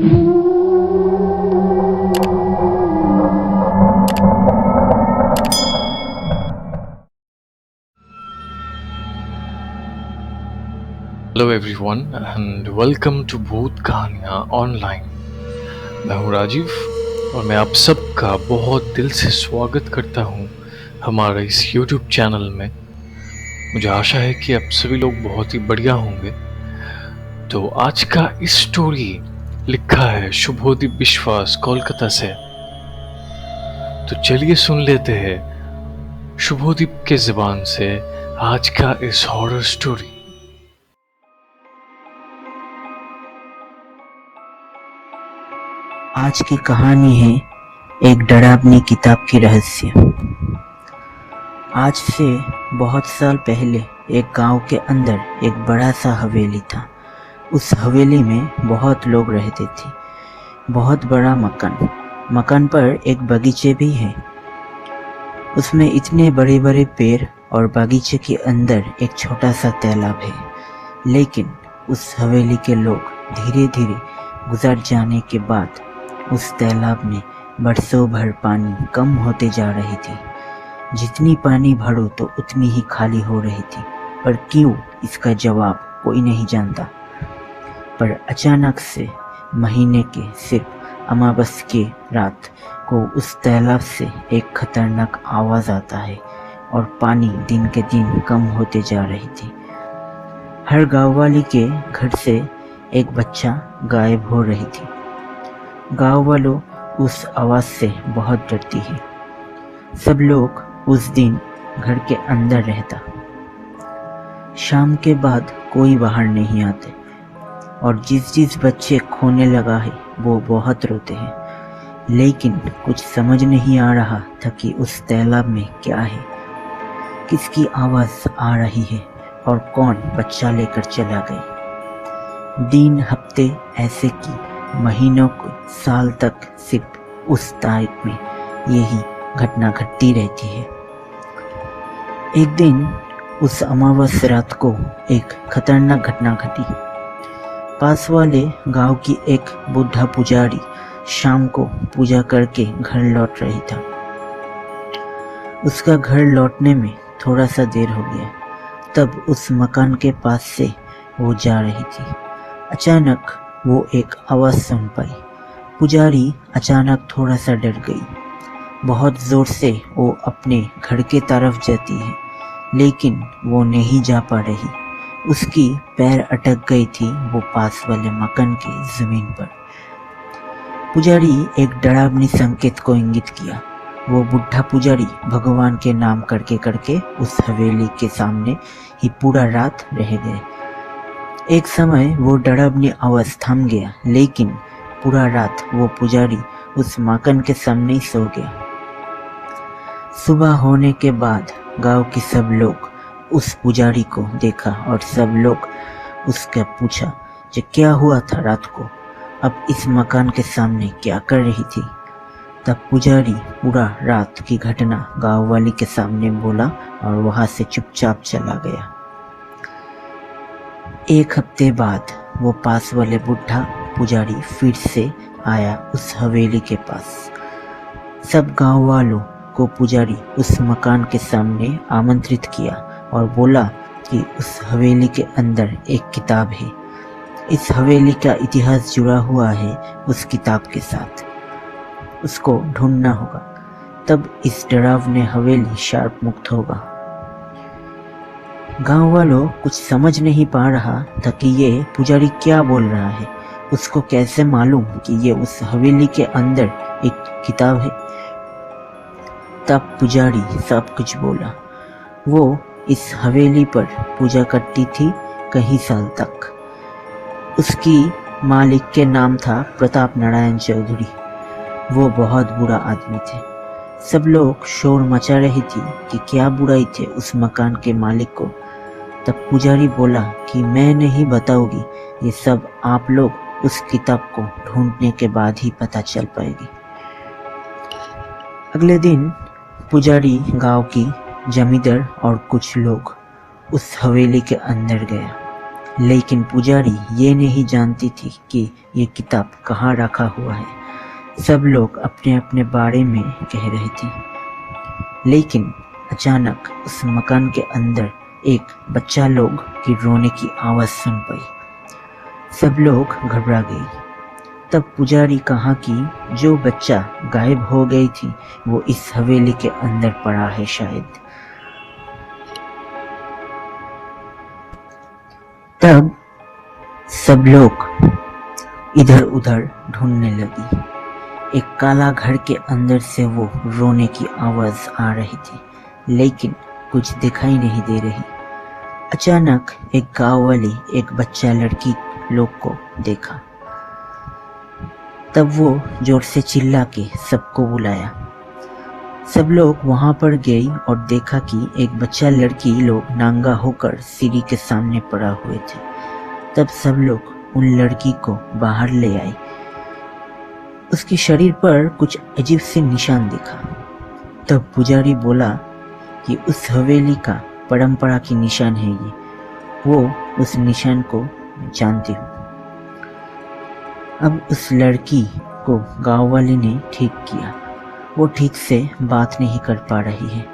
Hello everyone and welcome to भूत कहानियाँ online. मैं हूँ राजीव और मैं आप सबका बहुत दिल से स्वागत करता हूँ हमारे इस यूट्यूब चैनल में। मुझे आशा है कि आप सभी लोग बहुत ही बढ़िया होंगे। तो आज का इस स्टोरी लिखा है शुभोदीप विश्वास कोलकाता से। तो चलिए सुन लेते हैं शुभोदीप के ज़बान से आज का इस हॉरर स्टोरी। आज की कहानी है एक डरावनी किताब की रहस्य। आज से बहुत साल पहले एक गांव के अंदर एक बड़ा सा हवेली था। उस हवेली में बहुत लोग रहते थे। बहुत बड़ा मकान पर एक बगीचे भी है। उसमें इतने बड़े बड़े पेड़ और बगीचे के अंदर एक छोटा सा तालाब है। लेकिन उस हवेली के लोग धीरे धीरे गुजर जाने के बाद उस तालाब में बरसों भर पानी कम होते जा रही थी। जितनी पानी भरो तो उतनी ही खाली हो रही थी, पर क्यों, इसका जवाब कोई नहीं जानता। पर अचानक से महीने के सिर्फ अमावस की रात को उस तालाब से एक खतरनाक आवाज आता है और पानी दिन के दिन कम होते जा रही थी। हर गाँव वाली के घर से एक बच्चा गायब हो रही थी। गाँव वालों उस आवाज से बहुत डरती है। सब लोग उस दिन घर के अंदर रहता। शाम के बाद कोई बाहर नहीं आते और जिस बच्चे खोने लगा है वो बहुत रोते हैं। लेकिन कुछ समझ नहीं आ रहा था कि उस तालाब में क्या है, किसकी आवाज आ रही है और कौन बच्चा लेकर चला गया। दिन हफ्ते ऐसे की महीनों को साल तक सिर्फ उस तारीख में यही घटना घटती रहती है। एक दिन उस अमावस रात को एक खतरनाक घटना घटी। पास वाले गांव की एक बुढ़ा पुजारी शाम को पूजा करके घर लौट रही था। उसका घर लौटने में थोड़ा सा देर हो गया। तब उस मकान के पास से वो जा रही थी। अचानक वो एक आवाज सुन पाई। पुजारी अचानक थोड़ा सा डर गई। बहुत जोर से वो अपने घर के तरफ जाती है, लेकिन वो नहीं जा पा रही। उसकी पैर अटक गई थी वो पास वाले मकान की जमीन पर। पुजारी एक डरावनी संकेत को इंगित किया। वो बुढ़ा पुजारी भगवान के नाम करके करके उस हवेली के सामने ही पूरा रात रह गए। एक समय वो डरावनी आवाज थम गया, लेकिन पूरा रात वो पुजारी उस मकान के सामने ही सो गया। सुबह होने के बाद गांव के सब लोग उस पुजारी को देखा और सब लोग उसका पूछा कि क्या हुआ था रात को, अब इस मकान के सामने क्या कर रही थी। तब पुजारी पूरा रात की घटना गांव वाली के सामने बोला और वहां से चुपचाप चला गया। एक हफ्ते बाद वो पास वाले बुढ़ा पुजारी फिर से आया उस हवेली के पास। सब गांव वालों को पुजारी उस मकान के सामने आमंत्रित किया और बोला कि उस हवेली के अंदर एक किताब है। इस हवेली का इतिहास जुड़ा हुआ है उस किताब के साथ। उसको ढूंढना होगा, तब इस डरावने हवेली शार्प मुक्त होगा। गांव वालों कुछ समझ नहीं पा रहा था कि ये पुजारी क्या बोल रहा है। उसको कैसे मालूम कि ये उस हवेली के अंदर एक किताब है। तब पुजारी सब कुछ बोला। वो इस हवेली पर पूजा करती थी कई साल तक। उसकी मालिक के नाम था प्रताप नारायण चौधरी। वो बहुत बुरा आदमी थे। सब लोग शोर मचा रही थी कि क्या बुराई थे उस मकान के मालिक को। तब पुजारी बोला कि मैं नहीं बताऊंगी, ये सब आप लोग उस किताब को ढूंढने के बाद ही पता चल पाएगी। अगले दिन पुजारी गांव की जमींदार और कुछ लोग उस हवेली के अंदर गया, लेकिन पुजारी ये नहीं जानती थी कि ये किताब कहाँ रखा हुआ है। सब लोग अपने अपने बारे में कह रहे थे, लेकिन अचानक उस मकान के अंदर एक बच्चा लोग की रोने की आवाज़ सुन पाई। सब लोग घबरा गई। तब पुजारी कहा कि जो बच्चा गायब हो गई थी वो इस हवेली के अंदर पड़ा है शायद। तब सब लोग इधर उधर ढूंढने लगी। एक काला घर के अंदर से वो रोने की आवाज़ आ रही थी, लेकिन कुछ दिखाई नहीं दे रही। अचानक एक गांव वाली एक बच्चा लड़की लोग को देखा। तब वो जोर से चिल्ला के सबको बुलाया। सब लोग वहां पर गए और देखा कि एक बच्चा लड़की लोग नंगा होकर सीढ़ी के सामने पड़ा हुए थे। तब सब लोग उन लड़की को बाहर ले आए। उसके शरीर पर कुछ अजीब से निशान दिखा। तब पुजारी बोला कि उस हवेली का परंपरा की निशान है ये, वो उस निशान को जानती हूँ। अब उस लड़की को गांव वाले ने ठीक किया। वो ठीक से बात नहीं कर पा रही है,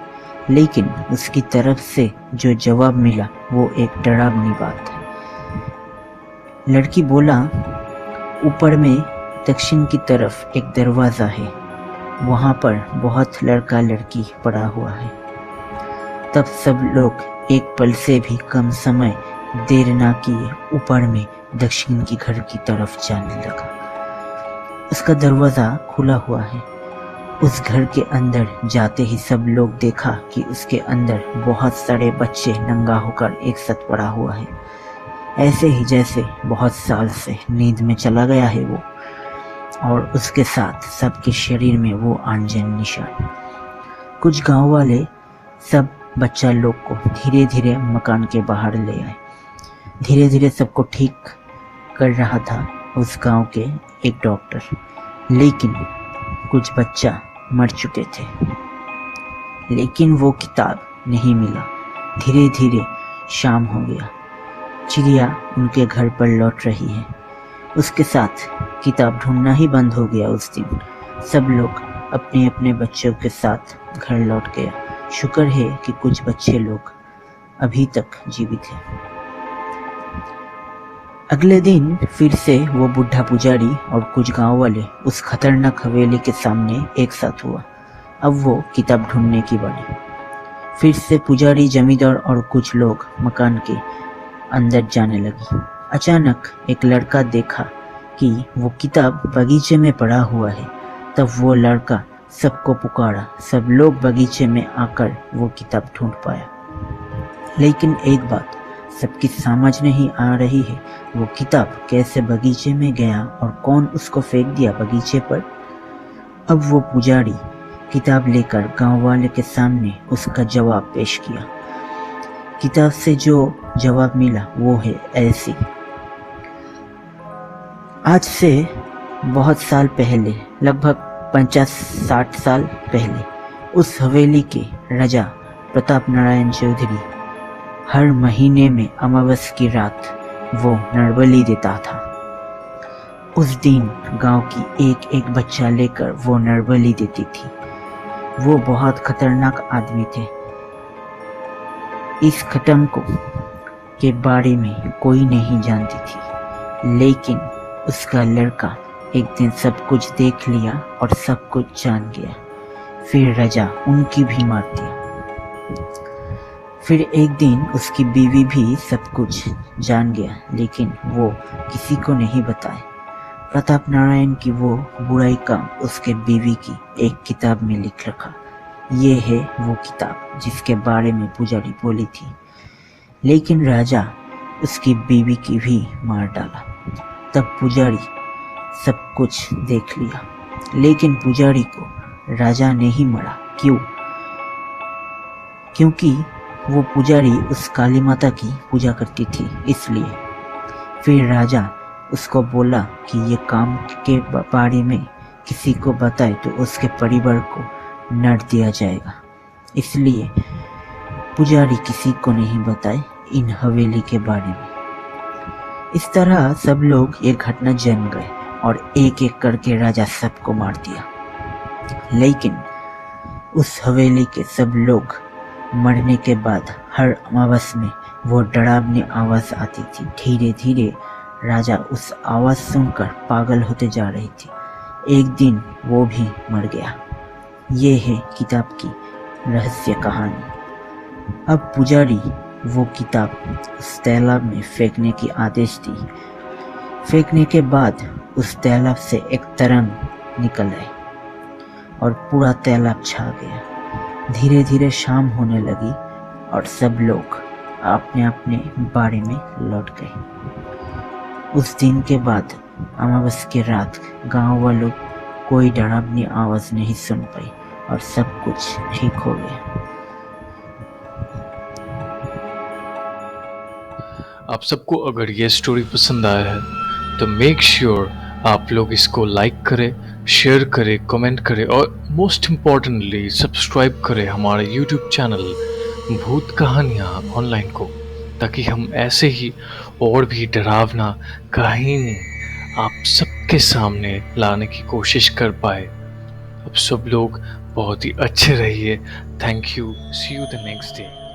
लेकिन उसकी तरफ से जो जवाब मिला वो एक डरावनी बात है। लड़की बोला, ऊपर में दक्षिण की तरफ एक दरवाज़ा है, वहाँ पर बहुत लड़का लड़की पड़ा हुआ है। तब सब लोग एक पल से भी कम समय देर ना किए ऊपर में दक्षिण की घर की तरफ जाने लगा। उसका दरवाज़ा खुला हुआ है। उस घर के अंदर जाते ही सब लोग देखा कि उसके अंदर बहुत सारे बच्चे नंगा होकर एक साथ पड़ा हुआ है, ऐसे ही जैसे बहुत साल से नींद में चला गया है वो। और उसके साथ सबके शरीर में वो अनजान निशान। कुछ गांव वाले सब बच्चा लोग को धीरे धीरे मकान के बाहर ले आए। धीरे धीरे सबको ठीक कर रहा था उस गांव के एक डॉक्टर, लेकिन कुछ बच्चा मर चुके थे। लेकिन वो किताब नहीं मिला। धीरे धीरे शाम हो गया। चिड़िया उनके घर पर लौट रही है। उसके साथ किताब ढूंढना ही बंद हो गया उस दिन। सब लोग अपने अपने बच्चों के साथ घर लौट गया। शुक्र है कि कुछ बच्चे लोग अभी तक जीवित हैं। अगले दिन फिर से वो बुढ़ा पुजारी और कुछ गांव वाले उस खतरनाक हवेली के सामने एक साथ हुआ। अब वो किताब ढूंढने की बने। फिर से पुजारी, जमींदार और कुछ लोग मकान के अंदर जाने लगी। अचानक एक लड़का देखा कि वो किताब बगीचे में पड़ा हुआ है। तब वो लड़का सबको पुकारा। सब लोग बगीचे में आकर वो किताब ढूंढ पाया। लेकिन एक बात सबकी समझ नहीं आ रही है, वो किताब कैसे बगीचे में गया और कौन उसको फेंक दिया बगीचे पर। अब वो पुजारी किताब लेकर गांव वाले के सामने उसका जवाब पेश किया। किताब से जो जवाब मिला वो है ऐसी। आज से बहुत साल पहले, लगभग 50-60 साल पहले, उस हवेली के राजा प्रताप नारायण चौधरी हर महीने में अमावस की रात वो नरबली देता था। उस दिन गांव की एक एक बच्चा लेकर वो नरबली देती थी। वो बहुत खतरनाक आदमी थे। इस खत्म के बारे में कोई नहीं जानती थी, लेकिन उसका लड़का एक दिन सब कुछ देख लिया और सब कुछ जान गया। फिर राजा उनकी भी मार दिया। फिर एक दिन उसकी बीवी भी सब कुछ जान गया, लेकिन वो किसी को नहीं बताए। प्रताप नारायण की वो बुराई का उसके बीवी की एक किताब में लिख रखा। ये है वो किताब जिसके बारे में पुजारी बोली थी। लेकिन राजा उसकी बीवी की भी मार डाला। तब पुजारी सब कुछ देख लिया, लेकिन पुजारी को राजा नहीं मरा। क्यों? क्योंकि वो पुजारी उस काली माता की पूजा करती थी, इसलिए। फिर राजा उसको बोला कि ये काम के बारे में किसी को बताए तो उसके परिवार को नर दिया जाएगा। इसलिए पुजारी किसी को नहीं बताए इन हवेली के बारे में। इस तरह सब लोग एक घटना जान गए और एक एक करके राजा सबको मार दिया। लेकिन उस हवेली के सब लोग मरने के बाद हर अमावस में वो डरावनी आवाज आती थी। धीरे धीरे राजा उस आवाज सुनकर पागल होते जा रही थी। एक दिन वो भी मर गया। ये है किताब की रहस्य कहानी। अब पुजारी वो किताब उस तालाब में फेंकने की आदेश दी। फेंकने के बाद उस तालाब से एक तरंग निकल आई और पूरा तालाब छा गया। धीरे धीरे शाम होने लगी और सब लोग अपने अपने बाड़े में लौट गए। उस दिन के बाद अमावस की रात गांव वालों कोई डरावनी आवाज नहीं सुन पाई और सब कुछ ठीक हो गया। आप सबको अगर ये स्टोरी पसंद आया है तो मेक श्योर आप लोग इसको लाइक करें, शेयर करें, कमेंट करें और मोस्ट इम्पॉर्टेंटली सब्सक्राइब करें हमारे यूट्यूब चैनल भूत कहानियाँ ऑनलाइन को, ताकि हम ऐसे ही और भी डरावना कहानी आप सबके सामने लाने की कोशिश कर पाए। अब सब लोग बहुत ही अच्छे रहिए। Thank you. See you the next day.